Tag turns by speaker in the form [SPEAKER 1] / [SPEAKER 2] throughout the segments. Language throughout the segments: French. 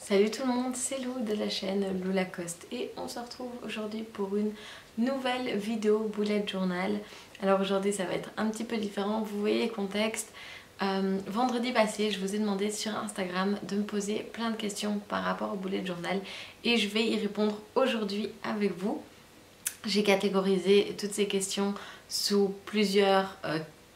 [SPEAKER 1] Salut tout le monde, c'est Lou de la chaîne Lou Lacoste et on se retrouve aujourd'hui pour une nouvelle vidéo bullet journal. Alors aujourd'hui ça va être un petit peu différent, vous voyez le contexte. Vendredi passé je vous ai demandé sur Instagram de me poser plein de questions par rapport au bullet journal et je vais y répondre aujourd'hui avec vous. J'ai catégorisé toutes ces questions sous plusieurs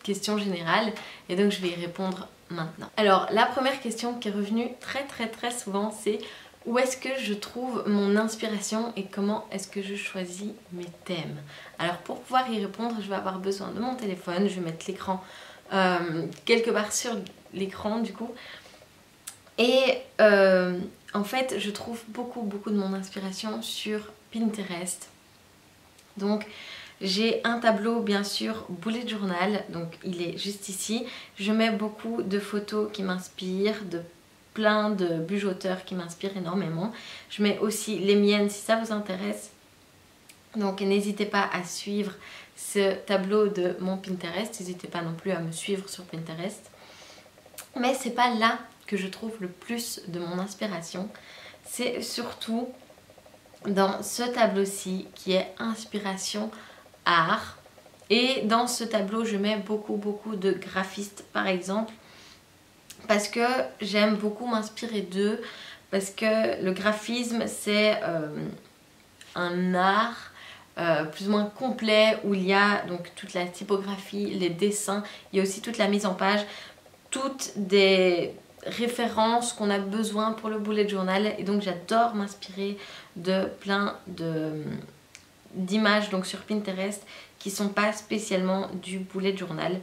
[SPEAKER 1] questions générales et donc je vais y répondre maintenant. Alors la première question qui est revenue très souvent, c'est où est-ce que je trouve mon inspiration et comment est-ce que je choisis mes thèmes. Alors pour pouvoir y répondre, je vais avoir besoin de mon téléphone, je vais mettre l'écran quelque part sur l'écran du coup. Et en fait je trouve beaucoup de mon inspiration sur Pinterest. Donc j'ai un tableau bien sûr bullet journal, donc il est juste ici. Je mets beaucoup de photos qui m'inspirent, de plein de bujoteurs qui m'inspirent énormément. Je mets aussi les miennes si ça vous intéresse. Donc n'hésitez pas à suivre ce tableau de mon Pinterest, n'hésitez pas non plus à me suivre sur Pinterest. Mais c'est pas là que je trouve le plus de mon inspiration, c'est surtout dans ce tableau-ci qui est inspiration art. Et dans ce tableau je mets beaucoup de graphistes par exemple, parce que j'aime beaucoup m'inspirer d'eux, parce que le graphisme c'est un art plus ou moins complet où il y a donc toute la typographie, les dessins, il y a aussi toute la mise en page, toutes des références qu'on a besoin pour le bullet journal. Et donc j'adore m'inspirer de plein d'images donc sur Pinterest qui sont pas spécialement du bullet journal.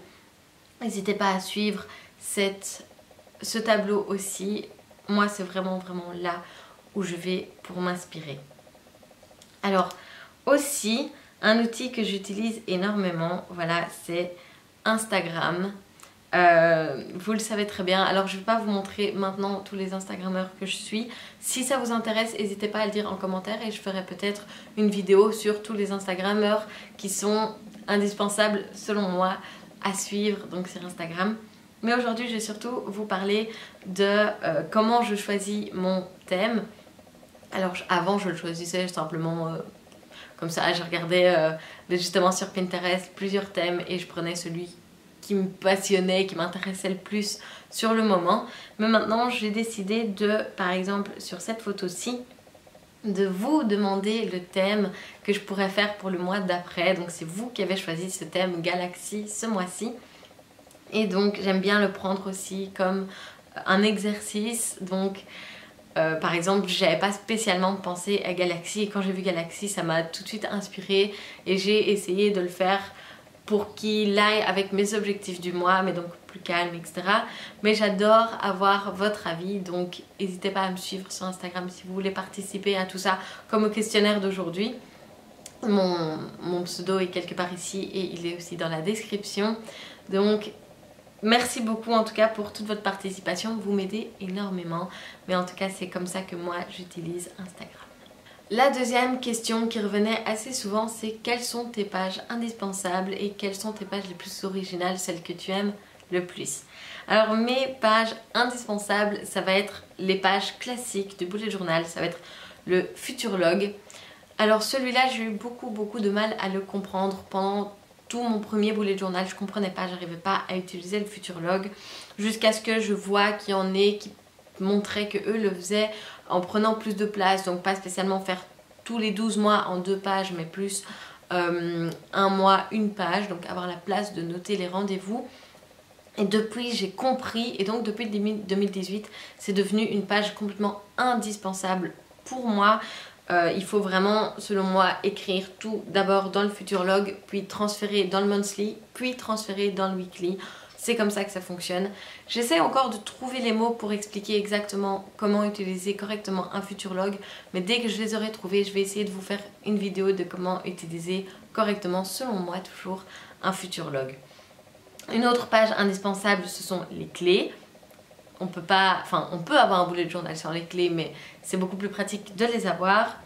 [SPEAKER 1] N'hésitez pas à suivre ce tableau aussi. Moi c'est vraiment là où je vais pour m'inspirer. Alors aussi un outil que j'utilise énormément, voilà, c'est Instagram. Vous le savez très bien, alors je ne vais pas vous montrer maintenant tous les Instagrammeurs que je suis. Si ça vous intéresse, n'hésitez pas à le dire en commentaire et je ferai peut-être une vidéo sur tous les Instagrammeurs qui sont indispensables selon moi à suivre donc sur Instagram. Mais aujourd'hui je vais surtout vous parler de comment je choisis mon thème. Alors avant je le choisissais simplement comme ça, je regardais justement sur Pinterest plusieurs thèmes et je prenais celui qui me passionnait, qui m'intéressait le plus sur le moment. Mais maintenant j'ai décidé de, par exemple sur cette photo-ci, de vous demander le thème que je pourrais faire pour le mois d'après. Donc c'est vous qui avez choisi ce thème Galaxie ce mois-ci. Et donc j'aime bien le prendre aussi comme un exercice. Donc par exemple j'avais pas spécialement pensé à Galaxie et quand j'ai vu Galaxie ça m'a tout de suite inspirée et j'ai essayé de le faire pour qu'il aille avec mes objectifs du mois, mais donc plus calme, etc. Mais j'adore avoir votre avis, donc n'hésitez pas à me suivre sur Instagram si vous voulez participer à tout ça, comme au questionnaire d'aujourd'hui. Mon pseudo est quelque part ici et il est aussi dans la description. Donc merci beaucoup en tout cas pour toute votre participation, vous m'aidez énormément. Mais en tout cas c'est comme ça que moi j'utilise Instagram. La deuxième question qui revenait assez souvent, c'est quelles sont tes pages indispensables et quelles sont tes pages les plus originales, celles que tu aimes le plus. Alors mes pages indispensables, ça va être les pages classiques du bullet journal, ça va être le futurlog. Alors celui-là, j'ai eu beaucoup de mal à le comprendre pendant tout mon premier bullet journal, je comprenais pas, j'arrivais pas à utiliser le futurlog jusqu'à ce que je vois qu'il y en ait qui montraient que eux le faisaient en prenant plus de place, donc pas spécialement faire tous les 12 mois en 2 pages mais plus un mois une page, donc avoir la place de noter les rendez-vous. Et depuis j'ai compris et donc depuis 2018 c'est devenu une page complètement indispensable pour moi. Il faut vraiment selon moi écrire tout d'abord dans le futurlog, puis transférer dans le monthly, puis transférer dans le weekly. C'est comme ça que ça fonctionne. J'essaie encore de trouver les mots pour expliquer exactement comment utiliser correctement un futurlog. Mais dès que je les aurai trouvés, je vais essayer de vous faire une vidéo de comment utiliser correctement, selon moi toujours, un futurlog. Une autre page indispensable, ce sont les clés. On peut avoir un bullet journal sur les clés, mais c'est beaucoup plus pratique de les avoir.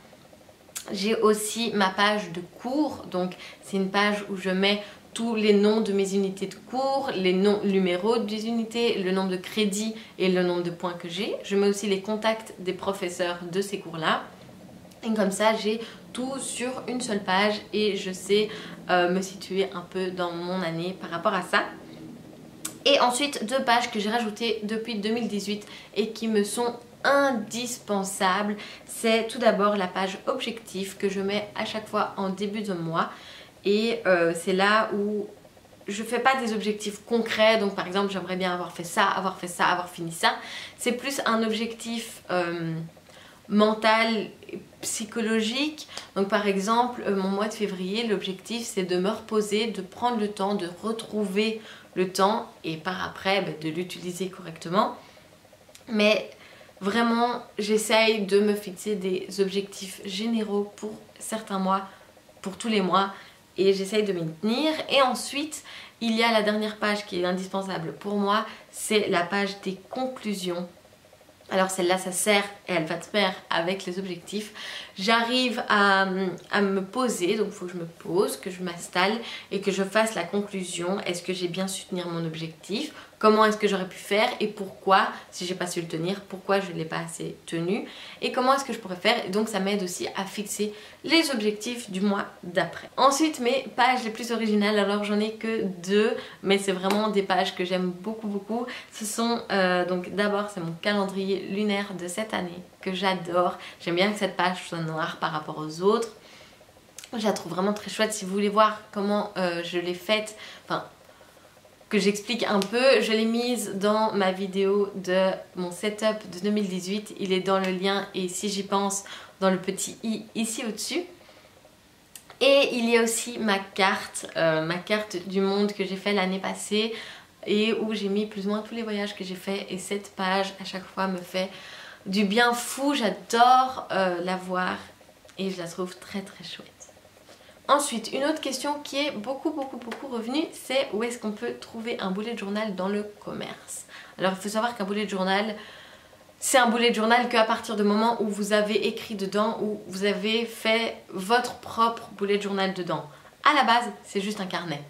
[SPEAKER 1] J'ai aussi ma page de cours, donc c'est une page où je mets tous les noms de mes unités de cours, les numéros des unités, le nombre de crédits et le nombre de points que j'ai. Je mets aussi les contacts des professeurs de ces cours-là. Et comme ça, j'ai tout sur une seule page et je sais me situer un peu dans mon année par rapport à ça. Et ensuite, 2 pages que j'ai rajoutées depuis 2018 et qui me sont indispensables. C'est tout d'abord la page objectif que je mets à chaque fois en début de mois. Et c'est là où je fais pas des objectifs concrets. Donc par exemple, j'aimerais bien avoir fait ça, avoir fini ça. C'est plus un objectif mental, psychologique. Donc par exemple, mon mois de février, l'objectif c'est de me reposer, de prendre le temps, de retrouver le temps et par après de l'utiliser correctement. Mais vraiment, j'essaye de me fixer des objectifs généraux pour certains mois, pour tous les mois, et j'essaye de m'y tenir. Et ensuite, il y a la dernière page qui est indispensable pour moi, c'est la page des conclusions. Alors celle-là, ça sert et elle va de pair avec les objectifs. J'arrive à me poser, donc il faut que je me pose, que je m'installe et que je fasse la conclusion. Est-ce que j'ai bien su tenir mon objectif? Comment est-ce que j'aurais pu faire et pourquoi, si j'ai pas su le tenir, pourquoi je ne l'ai pas assez tenu et comment est-ce que je pourrais faire. Et donc ça m'aide aussi à fixer les objectifs du mois d'après. Ensuite, mes pages les plus originales, alors j'en ai que 2, mais c'est vraiment des pages que j'aime beaucoup. Ce sont donc d'abord c'est mon calendrier lunaire de cette année que j'adore. J'aime bien que cette page soit noire par rapport aux autres. Je la trouve vraiment très chouette. Si vous voulez voir comment je l'ai faite, enfin que j'explique un peu, je l'ai mise dans ma vidéo de mon setup de 2018. Il est dans le lien et si j'y pense, dans le petit i ici au-dessus. Et il y a aussi ma carte du monde que j'ai fait l'année passée et où j'ai mis plus ou moins tous les voyages que j'ai fait. Et cette page à chaque fois me fait du bien fou. J'adore la voir et je la trouve très chouette. Ensuite, une autre question qui est beaucoup revenue, c'est où est-ce qu'on peut trouver un bullet journal dans le commerce. Alors il faut savoir qu'un bullet journal, c'est un bullet journal qu'à partir du moment où vous avez écrit dedans, où vous avez fait votre propre bullet journal dedans. À la base, c'est juste un carnet.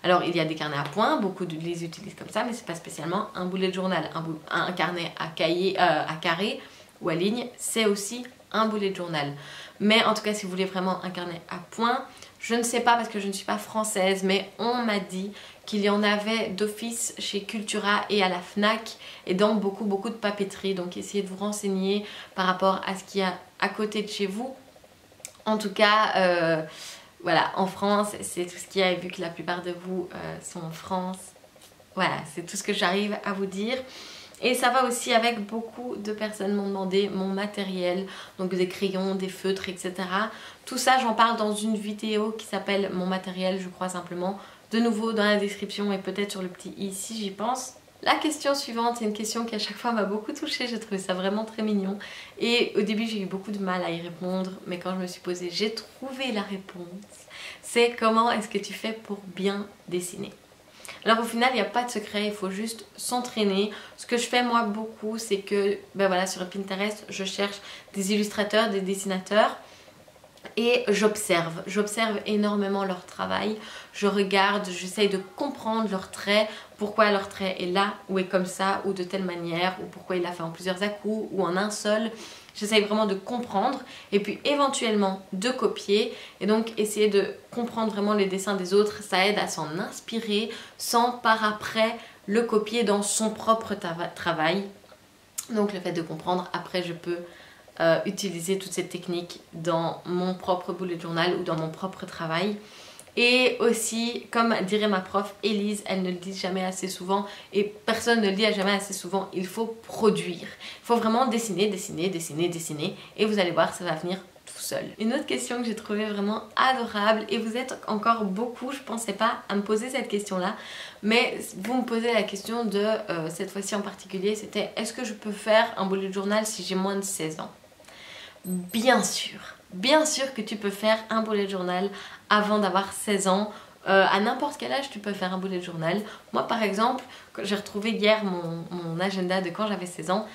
[SPEAKER 1] Alors il y a des carnets à points, beaucoup les utilisent comme ça, mais c'est pas spécialement un bullet journal. Un carnet à carré ou à ligne, c'est aussi un bullet journal. Mais en tout cas, si vous voulez vraiment un carnet à points, je ne sais pas parce que je ne suis pas française, mais on m'a dit qu'il y en avait d'office chez Cultura et à la Fnac et dans beaucoup de papeteries. Donc essayez de vous renseigner par rapport à ce qu'il y a à côté de chez vous. En tout cas, voilà, en France, c'est tout ce qu'il y a, et vu que la plupart de vous sont en France, voilà, c'est tout ce que j'arrive à vous dire. Et ça va aussi avec beaucoup de personnes m'ont demandé mon matériel, donc des crayons, des feutres, etc. Tout ça, j'en parle dans une vidéo qui s'appelle mon matériel, je crois simplement. De nouveau dans la description et peut-être sur le petit i si j'y pense. La question suivante, c'est une question qui à chaque fois m'a beaucoup touchée, j'ai trouvé ça vraiment très mignon. Et au début j'ai eu beaucoup de mal à y répondre, mais quand je me suis posée, j'ai trouvé la réponse. C'est comment est-ce que tu fais pour bien dessiner? Alors au final il n'y a pas de secret, il faut juste s'entraîner. Ce que je fais moi beaucoup, c'est que ben voilà, sur Pinterest je cherche des illustrateurs, des dessinateurs et j'observe énormément leur travail. Je regarde, j'essaye de comprendre leur trait, pourquoi leur trait est là ou est comme ça ou de telle manière, ou pourquoi il l'a fait en plusieurs à-coups ou en un seul. J'essaye vraiment de comprendre et puis éventuellement de copier, et donc essayer de comprendre vraiment les dessins des autres, ça aide à s'en inspirer sans par après le copier dans son propre travail. Donc le fait de comprendre, après je peux utiliser toute cette technique dans mon propre bullet journal ou dans mon propre travail. Et aussi, comme dirait ma prof Élise, elle ne le dit jamais assez souvent et personne ne le dit jamais assez souvent, il faut produire. Il faut vraiment dessiner et vous allez voir, ça va venir tout seul. Une autre question que j'ai trouvée vraiment adorable, et vous êtes encore beaucoup, je pensais pas à me poser cette question là, mais vous me posez la question de, cette fois-ci en particulier, c'était est-ce que je peux faire un bullet journal si j'ai moins de 16 ans? Bien sûr que tu peux faire un bullet journal avant d'avoir 16 ans. À n'importe quel âge tu peux faire un bullet journal. Moi par exemple, j'ai retrouvé hier mon agenda de quand j'avais 16 ans.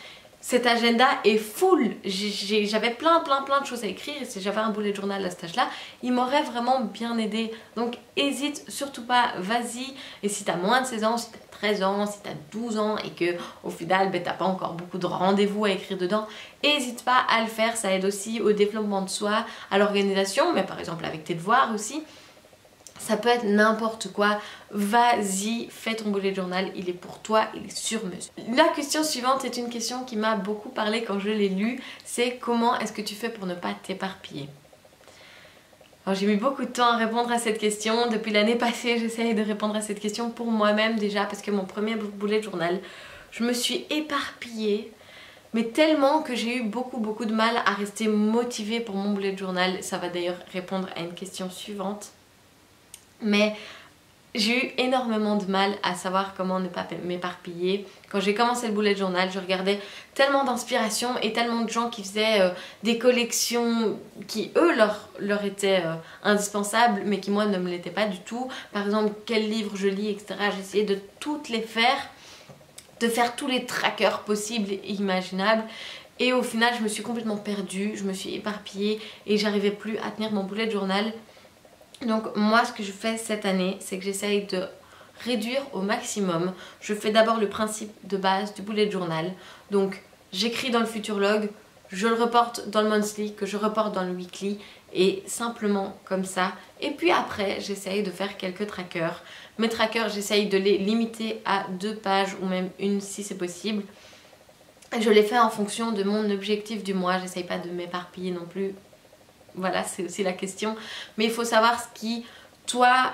[SPEAKER 1] cet agenda est full. J'avais plein de choses à écrire et si j'avais un bullet journal à cet âge-là, il m'aurait vraiment bien aidé. Donc hésite surtout pas, vas-y. Et si tu as moins de 16 ans, si tu as 13 ans, si tu as 12 ans et que au final tu n'as pas encore beaucoup de rendez-vous à écrire dedans, n'hésite pas à le faire. Ça aide aussi au développement de soi, à l'organisation, mais par exemple avec tes devoirs aussi. Ça peut être n'importe quoi, vas-y, fais ton bullet journal, il est pour toi, il est sur mesure. La question suivante est une question qui m'a beaucoup parlé quand je l'ai lue, c'est comment est-ce que tu fais pour ne pas t'éparpiller? Alors j'ai mis beaucoup de temps à répondre à cette question, depuis l'année passée j'essaye de répondre à cette question pour moi-même déjà, parce que mon premier bullet journal, je me suis éparpillée, mais tellement que j'ai eu beaucoup de mal à rester motivée pour mon bullet journal. Ça va d'ailleurs répondre à une question suivante. Mais j'ai eu énormément de mal à savoir comment ne pas m'éparpiller. Quand j'ai commencé le bullet journal, je regardais tellement d'inspiration et tellement de gens qui faisaient des collections qui eux leur étaient indispensables mais qui moi ne me l'étaient pas du tout. Par exemple, quels livres je lis, etc. J'ai essayé de toutes les faire, de faire tous les trackers possibles et imaginables. Et au final, je me suis complètement perdue, je me suis éparpillée et j'arrivais plus à tenir mon bullet journal. Donc moi ce que je fais cette année, c'est que j'essaye de réduire au maximum. Je fais d'abord le principe de base du bullet journal. Donc j'écris dans le future log, je le reporte dans le monthly, que je reporte dans le weekly et simplement comme ça. Et puis après j'essaye de faire quelques trackers. Mes trackers j'essaye de les limiter à 2 pages ou même une si c'est possible. Je les fais en fonction de mon objectif du mois, j'essaye pas de m'éparpiller non plus. Voilà, c'est aussi la question. Mais il faut savoir ce qui, toi,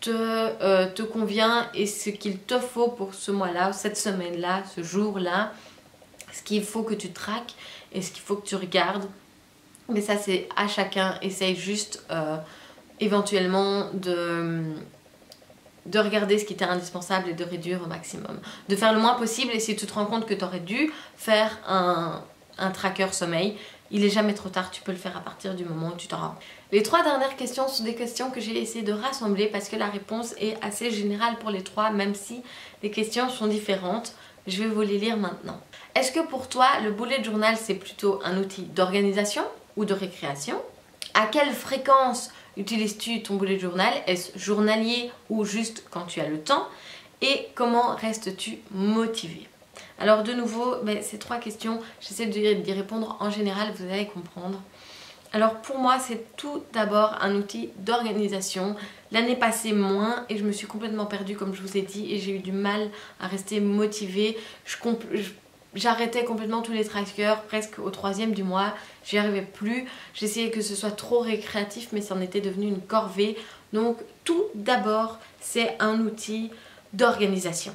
[SPEAKER 1] te convient et ce qu'il te faut pour ce mois-là, cette semaine-là, ce jour-là. Ce qu'il faut que tu traques et ce qu'il faut que tu regardes. Mais ça, c'est à chacun. Essaye juste éventuellement de regarder ce qui t'est indispensable et de réduire au maximum. De faire le moins possible et si tu te rends compte que tu aurais dû faire un tracker sommeil, il n'est jamais trop tard, tu peux le faire à partir du moment où tu t'en rends. Les 3 dernières questions sont des questions que j'ai essayé de rassembler parce que la réponse est assez générale pour les 3, même si les questions sont différentes. Je vais vous les lire maintenant. Est-ce que pour toi, le bullet journal, c'est plutôt un outil d'organisation ou de récréation? À quelle fréquence utilises-tu ton bullet journal? Est-ce journalier ou juste quand tu as le temps? Et comment restes-tu motivé? Alors de nouveau, ces 3 questions, j'essaie d'y répondre en général, vous allez comprendre. Alors pour moi, c'est tout d'abord un outil d'organisation. L'année passée, moins, et je me suis complètement perdue comme je vous ai dit, et j'ai eu du mal à rester motivée. J'arrêtais complètement tous les trackers presque au 3e du mois, j'y arrivais plus. J'essayais que ce soit trop récréatif, mais ça en était devenu une corvée. Donc tout d'abord, c'est un outil d'organisation.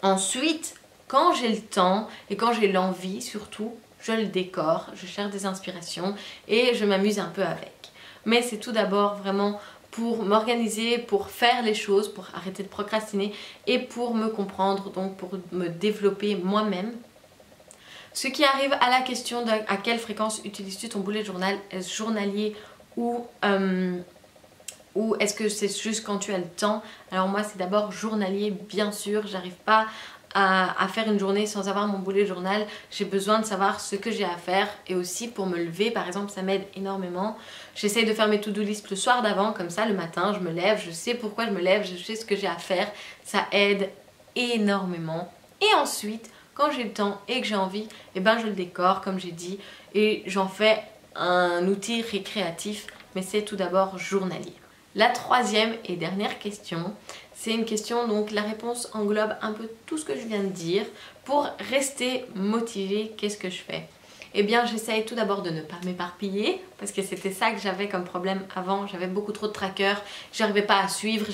[SPEAKER 1] Ensuite, quand j'ai le temps et quand j'ai l'envie surtout, je le décore, je cherche des inspirations et je m'amuse un peu avec. Mais c'est tout d'abord vraiment pour m'organiser, pour faire les choses, pour arrêter de procrastiner et pour me comprendre, donc pour me développer moi-même. Ce qui arrive à la question de à quelle fréquence utilises-tu ton bullet journal, est-ce journalier ou est-ce que c'est juste quand tu as le temps? Alors moi c'est d'abord journalier bien sûr, j'arrive pas à faire une journée sans avoir mon bullet journal. J'ai besoin de savoir ce que j'ai à faire et aussi pour me lever par exemple ça m'aide énormément. J'essaye de faire mes to-do list le soir d'avant, comme ça le matin je me lève, je sais pourquoi je me lève, je sais ce que j'ai à faire, ça aide énormément. Et ensuite quand j'ai le temps et que j'ai envie, et ben je le décore comme j'ai dit et j'en fais un outil récréatif, mais c'est tout d'abord journalier. La 3e et dernière question, c'est une question, donc la réponse englobe un peu tout ce que je viens de dire. Pour rester motivée, qu'est-ce que je fais? Eh bien j'essaye tout d'abord de ne pas m'éparpiller, parce que c'était ça que j'avais comme problème avant, j'avais beaucoup trop de trackers, j'arrivais pas à suivre,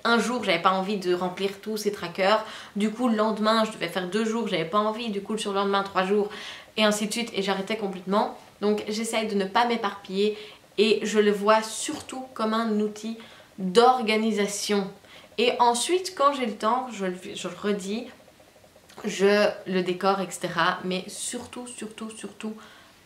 [SPEAKER 1] un jour j'avais pas envie de remplir tous ces trackers, du coup le lendemain je devais faire 2 jours, j'avais pas envie, du coup le surlendemain 3 jours, et ainsi de suite, et j'arrêtais complètement. Donc j'essaye de ne pas m'éparpiller et je le vois surtout comme un outil d'organisation. Et ensuite quand j'ai le temps, je le redis, je le décore, etc. Mais surtout,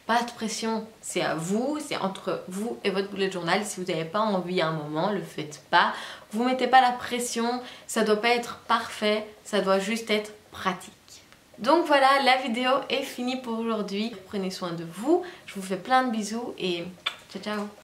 [SPEAKER 1] pas de pression. C'est à vous, c'est entre vous et votre bullet journal. Si vous n'avez pas envie à un moment, le faites pas. Vous mettez pas la pression, ça doit pas être parfait, ça doit juste être pratique. Donc voilà, la vidéo est finie pour aujourd'hui. Prenez soin de vous, je vous fais plein de bisous et ciao ciao.